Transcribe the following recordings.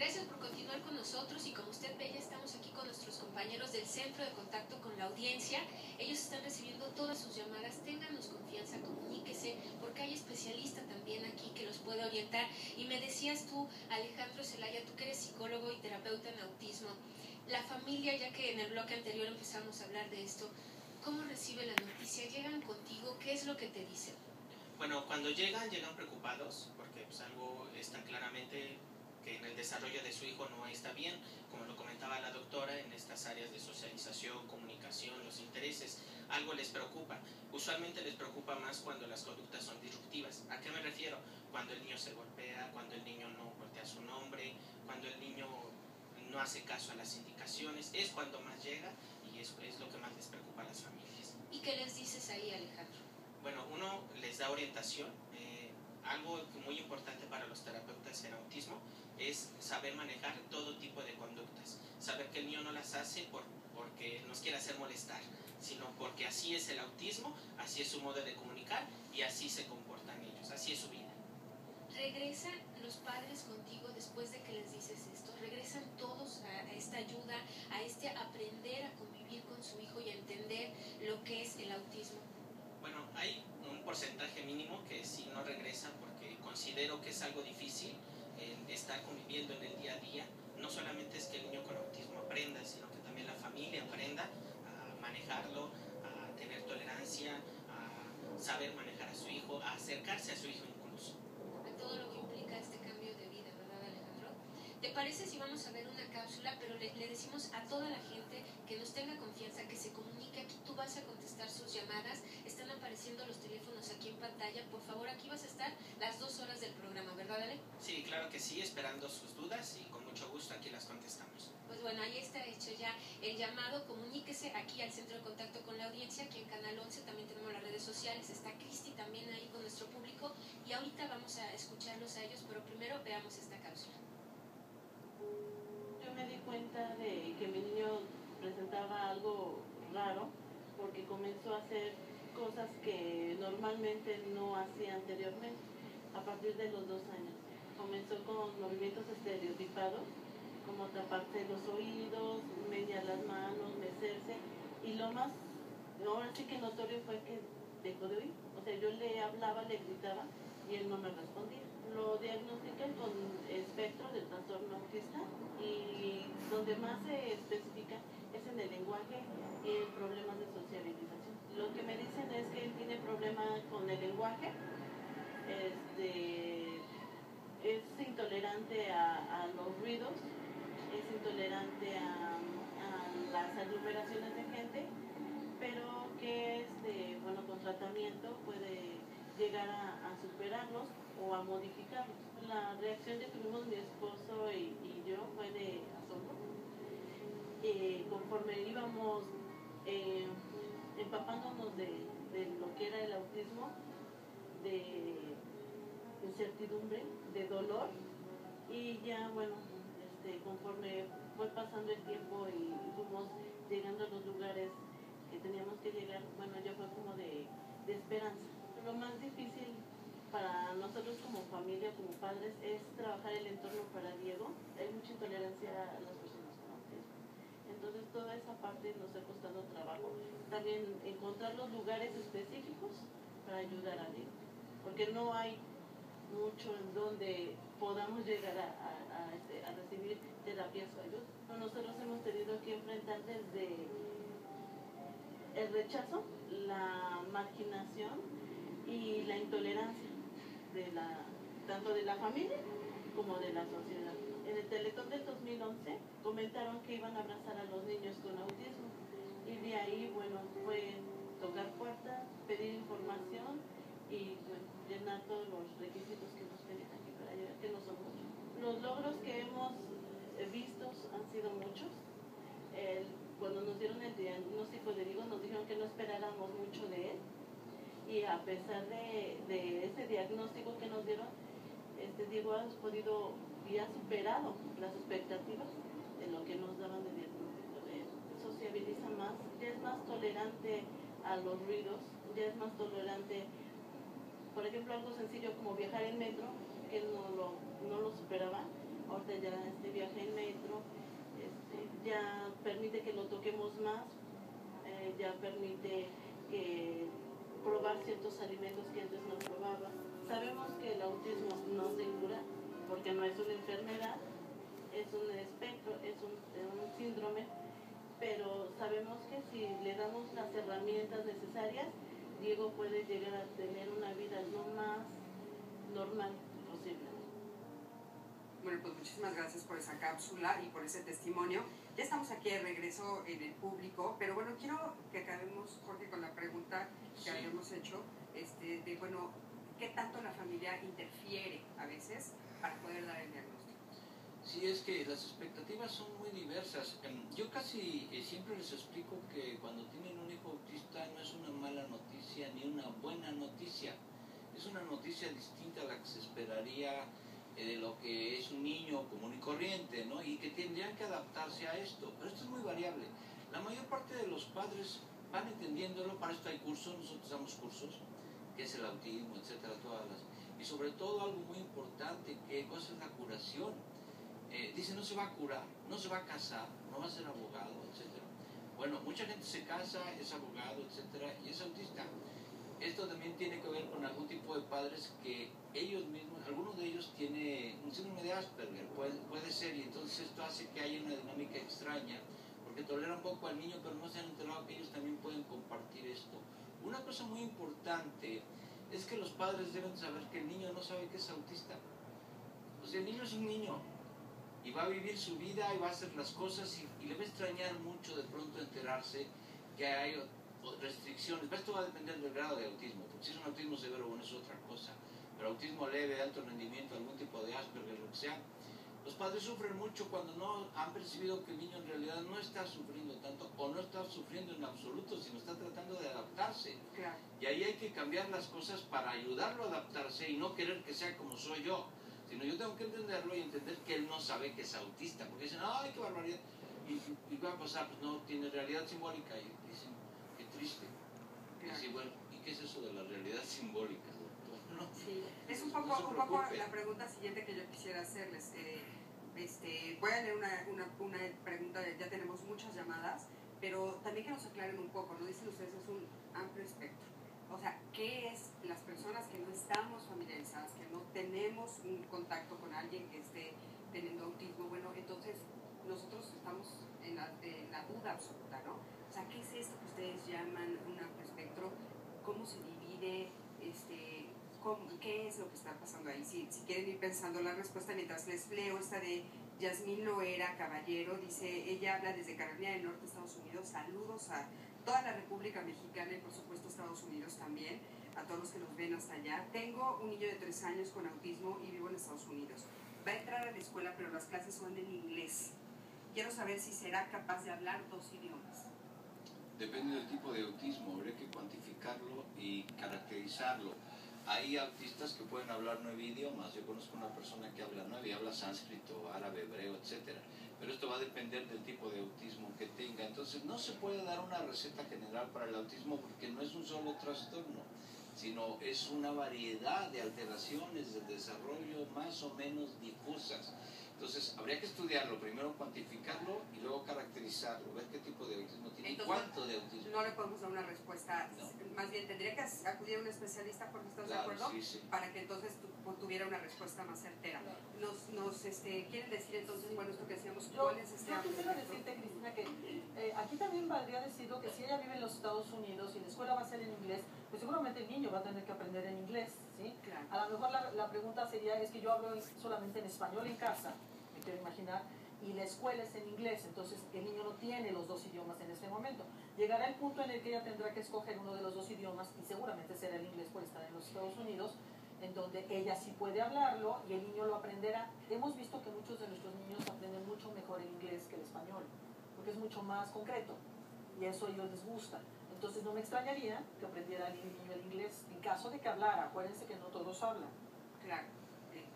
Gracias por continuar con nosotros y como usted ve ya estamos aquí con nuestros compañeros del Centro de Contacto con la Audiencia. Ellos están recibiendo todas sus llamadas, ténganos confianza, comuníquese, porque hay especialista también aquí que los puede orientar. Y me decías tú, Alejandro Zelaya, tú que eres psicólogo y terapeuta en autismo, la familia, ya que en el bloque anterior empezamos a hablar de esto, ¿cómo recibe la noticia? ¿Llegan contigo? ¿Qué es lo que te dicen? Bueno, cuando llegan preocupados porque pues algo está claramente que en el desarrollo de su hijo no está bien, como lo comentaba la doctora, en estas áreas de socialización, comunicación, los intereses, algo les preocupa. Usualmente les preocupa más cuando las conductas son disruptivas. ¿A qué me refiero? Cuando el niño se golpea, cuando el niño no voltea su nombre, cuando el niño no hace caso a las indicaciones, es cuando más llega y es lo que más les preocupa a las familias. ¿Y qué les dices ahí, Alejandro? Bueno, uno les da orientación. Algo muy importante para los terapeutas en autismo es saber manejar todo tipo de conductas. Saber que el niño no las hace porque nos quiere hacer molestar, sino porque así es el autismo, así es su modo de comunicar y así se comportan ellos, así es su vida. ¿Regresan los padres contigo después de que les dices esto? ¿Regresan todos a esta ayuda, a este aprender a convivir con su hijo y a entender lo que es el autismo? Bueno, hay un porcentaje mínimo que sí no regresa porque considero que es algo difícil estar conviviendo en el día a día. No solamente es que el niño con autismo aprenda, sino que también la familia aprenda a manejarlo, a tener tolerancia, a saber manejar a su hijo, a acercarse a su hijo incluso. A todo lo que implica este cambio de vida, ¿verdad, Alejandro? ¿Te parece si vamos a ver una cápsula, pero le decimos a toda la gente que nos tenga confianza, que se comunique aquí, tú vas a contestar sus llamadas, están apareciendo los teléfonos aquí en pantalla, por favor, aquí vas a estar las 2 horas del programa, ¿verdad, Ale? Sí, claro que sí, esperando sus dudas y con mucho gusto aquí las contestamos. Pues bueno, ahí está hecho ya el llamado, comuníquese aquí al Centro de Contacto con la Audiencia, aquí en Canal 11, también tenemos las redes sociales, está Cristi también ahí con nuestro público y ahorita vamos a escucharlos a ellos, pero primero veamos esta cápsula. Yo me di cuenta de que mi niño presentaba algo raro porque comenzó a hacer cosas que normalmente no hacía anteriormente a partir de los 2 años. Comenzó con movimientos estereotipados como taparse los oídos, menear las manos, mecerse y lo más, ahora sí que notorio fue que dejó de oír. O sea, yo le hablaba, le gritaba y él no me respondía. Lo diagnostican con espectro del trastorno autista y donde más se especifica es en el lenguaje y en problemas de sociabilización. Lo que me dicen es que él tiene problemas con el lenguaje, es intolerante a los ruidos, es intolerante a las aglomeraciones de gente, pero que bueno, con tratamiento puede llegar a superarlos o a modificarlos. La reacción que tuvimos mi esposo y yo fue de asombro. Conforme íbamos empapándonos de lo que era el autismo, de incertidumbre, de dolor, y ya bueno, conforme fue pasando el tiempo y fuimos llegando a los lugares que teníamos que llegar, bueno, ya fue como de esperanza. Lo más difícil para nosotros como familia, como padres, es trabajar el entorno para Diego. Hay mucha intolerancia a las personas con autismo. Entonces toda esa parte nos ha costado trabajo. También encontrar los lugares específicos para ayudar a Diego, porque no hay mucho en donde podamos llegar a recibir terapias o ayuda. Nosotros hemos tenido que enfrentar desde el rechazo, la marginación y la intolerancia tanto de la familia como de la sociedad. En el Teletón del 2011 comentaron que iban a abrazar a los niños con autismo y de ahí, bueno, fue tocar puertas, pedir información y bueno, llenar todos los requisitos que nos pedían aquí para llegar, que no son muchos. Los logros que hemos visto han sido muchos. Cuando nos dieron el diagnóstico de Diego, nos dijeron que no esperáramos mucho de él. Y a pesar de ese diagnóstico que nos dieron, Diego ha podido y ha superado las expectativas de lo que nos daban de diagnóstico. Sociabiliza más, ya es más tolerante a los ruidos, ya es más tolerante, por ejemplo, algo sencillo como viajar en metro, que él no lo superaba. ahorita ya viaja en metro, ya permite que lo toquemos más, ya permite que probar ciertos alimentos que antes no probaba. Sabemos que el autismo no se cura porque no es una enfermedad, es un espectro, es un síndrome, pero sabemos que si le damos las herramientas necesarias, Diego puede llegar a tener una vida lo más normal posible. Bueno, pues muchísimas gracias por esa cápsula y por ese testimonio. Ya estamos aquí de regreso en el público, pero bueno, quiero que acabemos, Jorge, con la pregunta que habíamos hecho, de bueno, ¿qué tanto la familia interfiere a veces para poder dar el diagnóstico? Sí, es que las expectativas son muy diversas. Yo casi siempre les explico que cuando tienen un hijo autista no es una mala noticia ni una buena noticia. Es una noticia distinta a la que se esperaría de lo que es un niño común y corriente, ¿no? Y que tendrían que adaptarse a esto. Pero esto es muy variable. La mayor parte de los padres van entendiéndolo, para esto hay cursos, nosotros damos cursos, que es el autismo, etcétera, y sobre todo algo muy importante, que es la curación. Dice, no se va a curar, no se va a casar, no va a ser abogado, etcétera. Bueno, mucha gente se casa, es abogado, etcétera, y es autista. Esto también tiene que ver con algún tipo de padres que ellos mismos, algunos de ellos tiene un síndrome de Asperger, puede ser, y entonces esto hace que haya una dinámica extraña, porque toleran poco al niño, pero no se han enterado que ellos también pueden compartir esto. Una cosa muy importante es que los padres deben saber que el niño no sabe que es autista. O sea, el niño es un niño, y va a vivir su vida y va a hacer las cosas y le va a extrañar mucho de pronto enterarse que hay restricciones. Esto va a depender del grado de autismo, porque si es un autismo severo, bueno, es otra cosa, pero autismo leve, alto rendimiento, algún tipo de Asperger, lo que sea, los padres sufren mucho cuando no han percibido que el niño en realidad no está sufriendo tanto o no está sufriendo en absoluto, sino está tratando de adaptarse. Claro. Y ahí hay que cambiar las cosas para ayudarlo a adaptarse y no querer que sea como soy yo, sino yo tengo que entenderlo y entender que él no sabe que es autista, porque dicen, ¡ay, qué barbaridad! Y va a pasar, pues no, tiene realidad simbólica, y dicen, qué triste. Claro. Y dicen, bueno, ¿y qué es eso de la realidad simbólica, doctor? ¿No? Sí, es un No se poco preocupe. la pregunta siguiente que yo quisiera hacerles. Voy a leer una pregunta, ya tenemos muchas llamadas, pero también que nos aclaren un poco, ¿no? Dicen ustedes, es un amplio espectro. O sea, ¿qué es las personas que no estamos familiarizadas, que no tenemos un contacto con alguien que esté teniendo autismo? Bueno, entonces nosotros estamos en la duda absoluta, ¿no? O sea, ¿qué es esto que ustedes llaman un amplio espectro? ¿Cómo se divide? ¿Qué es lo que está pasando ahí? Si quieren ir pensando la respuesta mientras les leo esta de Yasmín Loera Caballero, dice, ella habla desde Carolina del Norte, Estados Unidos, saludos a toda la República Mexicana y por supuesto Estados Unidos también, a todos los que nos ven hasta allá. Tengo un niño de 3 años con autismo y vivo en Estados Unidos. Va a entrar a la escuela, pero las clases son en inglés. Quiero saber si será capaz de hablar 2 idiomas. Depende del tipo de autismo, habría que cuantificarlo y caracterizarlo. Hay autistas que pueden hablar 9 idiomas. Yo conozco una persona que habla 9 y habla sánscrito, árabe, hebreo, etc. Pero esto va a depender del tipo de autismo que tenga. Entonces no se puede dar una receta general para el autismo porque no es un solo trastorno, sino es una variedad de alteraciones del desarrollo más o menos difusas. Entonces, habría que estudiarlo, primero cuantificarlo y luego caracterizarlo, ver qué tipo de autismo tiene. Entonces, y cuánto de autismo. No le podemos dar una respuesta, no. Más bien tendría que acudir a un especialista, porque estás Claro, de acuerdo, sí. para que entonces tuviera una respuesta más certera. Nos quieren decir entonces, bueno, esto que decíamos, ¿cuál es este Yo quisiera decirte, Cristina, que aquí también valdría decirlo que si ella vive en los Estados Unidos y la escuela va a ser en inglés, pues seguramente el niño va a tener que aprender en inglés, ¿sí? Claro. A lo mejor la pregunta sería, es que yo hablo solamente en español en casa, me quiero imaginar, y la escuela es en inglés, entonces el niño no tiene los 2 idiomas en este momento. Llegará el punto en el que ella tendrá que escoger uno de los 2 idiomas, y seguramente será el inglés por estar en los Estados Unidos, en donde ella sí puede hablarlo y el niño lo aprenderá. Hemos visto que muchos de nuestros niños aprenden mucho mejor el inglés que el español, porque es mucho más concreto, y eso a ellos les gusta. Entonces no me extrañaría que aprendiera el niño el inglés, en caso de que hablara. Acuérdense que no todos hablan. Claro,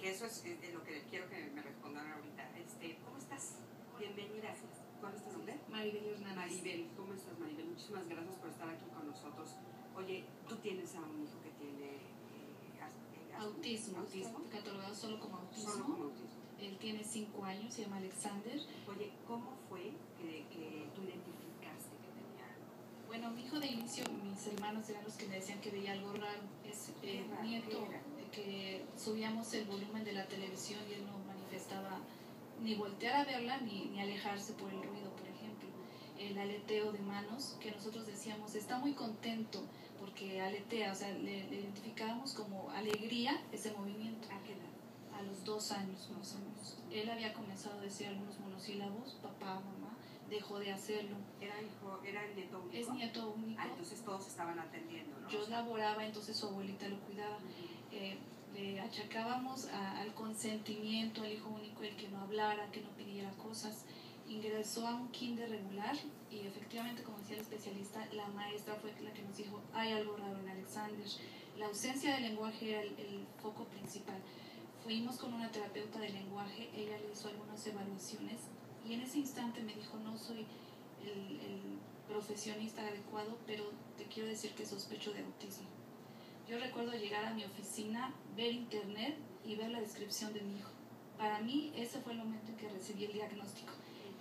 que eso es lo que quiero que me respondan ahorita. ¿Cómo estás? Bienvenida. ¿Cuál es tu nombre? Maribel Hernández. Maribel, ¿cómo estás, Maribel? Muchísimas gracias por estar aquí con nosotros. Oye, tú tienes a un hijo que tiene Autismo, ¿Autismo? catalogado solo como autismo. Solo como autismo. Él tiene 5 años, se llama Alexander. Oye, ¿cómo fue que tú identificaste que tenía algo? Bueno, mi hijo de inicio, mis hermanos eran los que me decían que veía algo raro. Es nieto, que subíamos el volumen de la televisión y él no manifestaba ni voltear a verla ni alejarse por el ruido, por ejemplo. El aleteo de manos, que nosotros decíamos, está muy contento porque aletea, o sea, le identificábamos como alegría ese movimiento. ¿A qué edad? A los 2 años más o menos. Él había comenzado a decir algunos monosílabos, papá, mamá, dejó de hacerlo. ¿Era el nieto único? Es nieto único. Entonces todos estaban atendiendo, ¿no? Yo laboraba, entonces su abuelita lo cuidaba. Le achacábamos al consentimiento, al hijo único, el que no hablara, que no pidiera cosas. Ingresó a un kinder regular y efectivamente, como decía el especialista, la maestra fue la que nos dijo, hay algo raro en Alexander. La ausencia de lenguaje era el foco principal. Fuimos con una terapeuta de lenguaje, ella le hizo algunas evaluaciones y en ese instante me dijo, no soy el profesionista adecuado, pero te quiero decir que sospecho de autismo. Yo recuerdo llegar a mi oficina, ver internet y ver la descripción de mi hijo. Para mí ese fue el momento en que recibí el diagnóstico.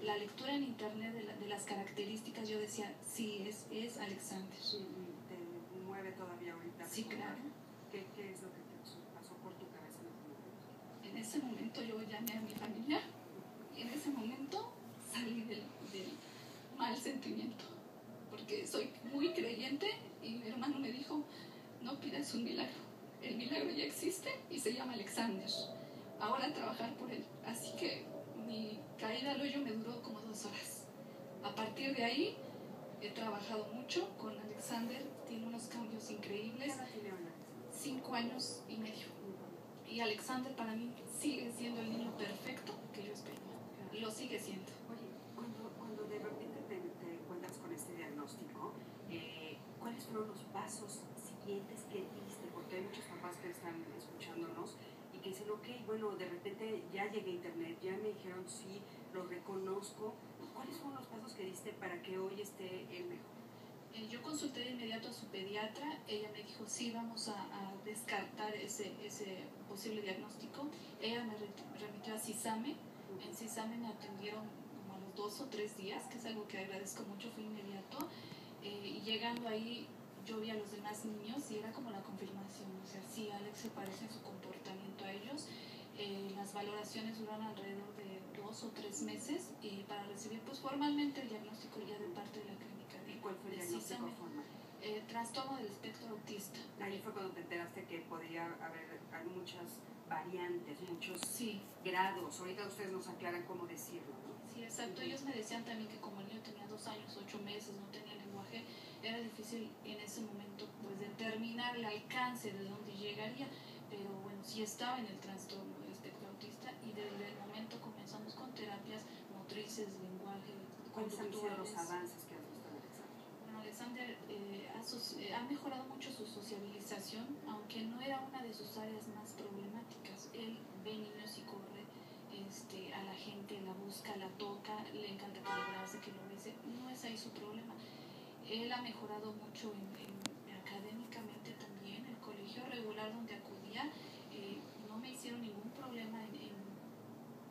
La lectura en internet de las características, yo decía, sí, es Alexander. ¿Te mueve todavía ahorita? Sí, claro. ¿Qué es lo que te pasó por tu cabeza en ese momento? En ese momento yo llamé a mi familia y en ese momento salí del mal sentimiento, porque soy muy creyente y mi hermano me dijo, no pidas un milagro, el milagro ya existe y se llama Alexander, ahora trabajar por él. Así que mi caída al hoyo me duró como 2 horas. A partir de ahí he trabajado mucho con Alexander, tiene unos cambios increíbles. ¿Qué edad tiene ahora? 5 años y medio. Y Alexander para mí sigue siendo el niño perfecto que yo esperaba. Lo sigue siendo. Oye, cuando de repente te encuentras con este diagnóstico, ¿cuáles fueron los pasos siguientes que diste? Porque hay muchos papás que están escuchándonos y que dicen, ok, bueno, de repente ya llegué a internet, ya me dijeron sí, lo reconozco. ¿Cuáles fueron los pasos que diste para que hoy esté él mejor? Yo consulté de inmediato a su pediatra, ella me dijo, sí, vamos a descartar ese posible diagnóstico. Ella me remitió a CISAME, en CISAME me atendieron como a los 2 o 3 días, que es algo que agradezco mucho, fue inmediato, y llegando ahí yo vi a los demás niños y era como la confirmación, o sea, sí, Alex se parece en su comportamiento a ellos. Las valoraciones duran alrededor de 2 o 3 meses y para recibir pues formalmente el diagnóstico ya de parte de la clínica. ¿Cuál fue el diagnóstico formal? Trastorno del espectro autista. Ahí fue cuando te enteraste que podía haber muchas variantes, muchos sí. grados. Ahorita ustedes nos aclaran cómo decirlo, ¿no? Sí, exacto. Ellos me decían también que como el niño tenía 2 años, 8 meses, no tenía lenguaje, era difícil en ese momento pues determinar el alcance de dónde llegaría. Pero bueno, sí estaba en el trastorno del espectro autista y desde el momento comenzamos con terapias motrices, lenguaje, ¿Cuáles han sido los conductuales. avances que has visto en Alexander? Bueno, Alexander ha mejorado mucho su sociabilización, aunque no era una de sus áreas más problemáticas. Él ve niños y corre a la gente, la busca, la toca, le encanta que lo abrace, que lo bese. No es ahí su problema. Él ha mejorado mucho académicamente también. El colegio regular donde acudía no me hicieron ningún problema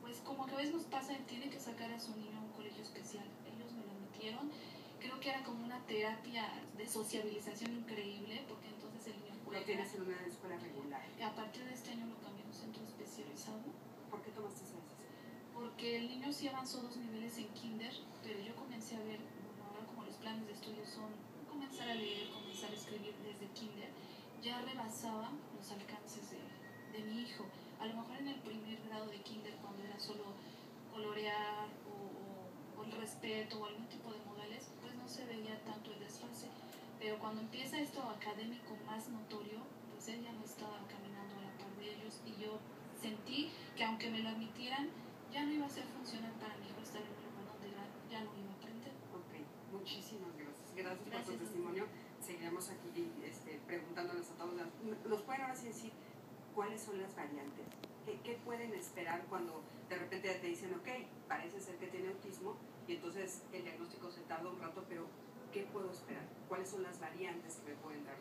pues como que a veces nos pasa, tiene que sacar a su niño a un colegio especial. Ellos me lo admitieron. Creo que era como una terapia de sociabilización increíble, porque entonces el niño ¿Lo tienes en una escuela regular? A partir de este año lo cambié a un centro especializado. ¿Por qué tomaste esa decisión? Porque el niño sí avanzó 2 niveles en kinder, pero yo comencé a ver, bueno, ahora como los planes de estudio son comenzar a leer, comenzar a escribir desde kinder, ya rebasaba los alcances de mi hijo. A lo mejor en el primer grado de kinder, cuando era solo colorear o el respeto o algún tipo de modales, pues no se veía tanto el desfase. Pero cuando empieza esto académico más notorio, pues él ya no estaba caminando a la par de ellos y yo sentí que aunque me lo admitieran, ya no iba a ser funcional para mi hijo estar en un lugar donde ya no iba a aprender. Ok, muchísimas gracias. Gracias por tu testimonio. Seguiremos aquí preguntándoles a todos. ¿Nos pueden ahora sí decir cuáles son las variantes? ¿Qué pueden esperar cuando de repente te dicen, ok, parece ser que tiene autismo y entonces el diagnóstico se tarda un rato, pero ¿qué puedo esperar? ¿Cuáles son las variantes que me pueden dar?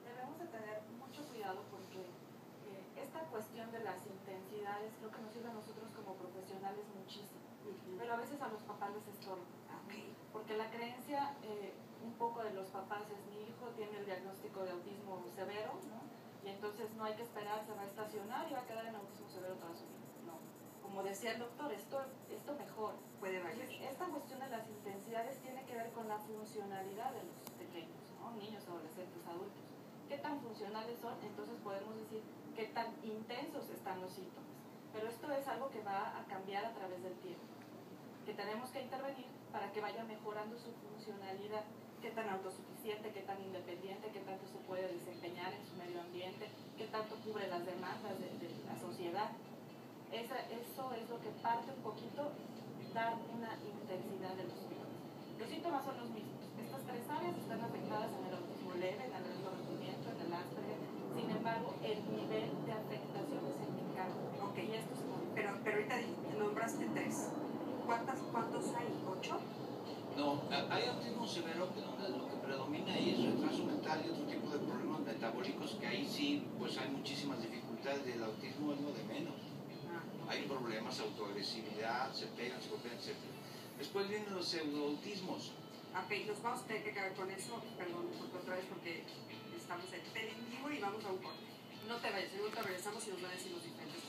Debemos de tener mucho cuidado porque esta cuestión de las intensidades creo que nos sirve a nosotros funcionales muchísimo, pero a veces a los papás les estorba. Okay. Porque la creencia un poco de los papás es: mi hijo tiene el diagnóstico de autismo severo, ¿no? Y entonces no hay que esperar, se va a estacionar y va a quedar en autismo severo toda su vida. No. Como decía el doctor, esto mejor. Puede variar. Esta cuestión de las intensidades tiene que ver con la funcionalidad de los pequeños, ¿no? Niños, adolescentes, adultos. ¿Qué tan funcionales son? Entonces podemos decir qué tan intensos están los síntomas. Pero esto es algo que va a cambiar a través del tiempo, que tenemos que intervenir para que vaya mejorando su funcionalidad, qué tan autosuficiente, qué tan independiente, qué tanto se puede desempeñar en su medio ambiente, qué tanto cubre las demandas de la sociedad. Eso es lo que parte un poquito, dar una intensidad de los síntomas. Los síntomas son los mismos. Estas tres áreas están afectadas en el autismo leve, en el neuroconocimiento, en el Asperger. Sin embargo, el nivel de afectación es el que cambia. Ok, Y esto se pero ahorita nombraste 3. ¿Cuántos hay? ¿8? No, hay autismo severo que donde lo que predomina ahí es retraso mental y otro tipo de problemas metabólicos, que ahí sí pues hay muchísimas dificultades. El autismo es lo de menos. Hay problemas, autoagresividad, se pegan, se golpean, etc. Después vienen los pseudoautismos. Ok, nos vamos a tener que quedar con eso, perdón otra vez porque estamos en vivo y vamos a un corte. No te vayas, luego regresamos y nos van a decir los diferentes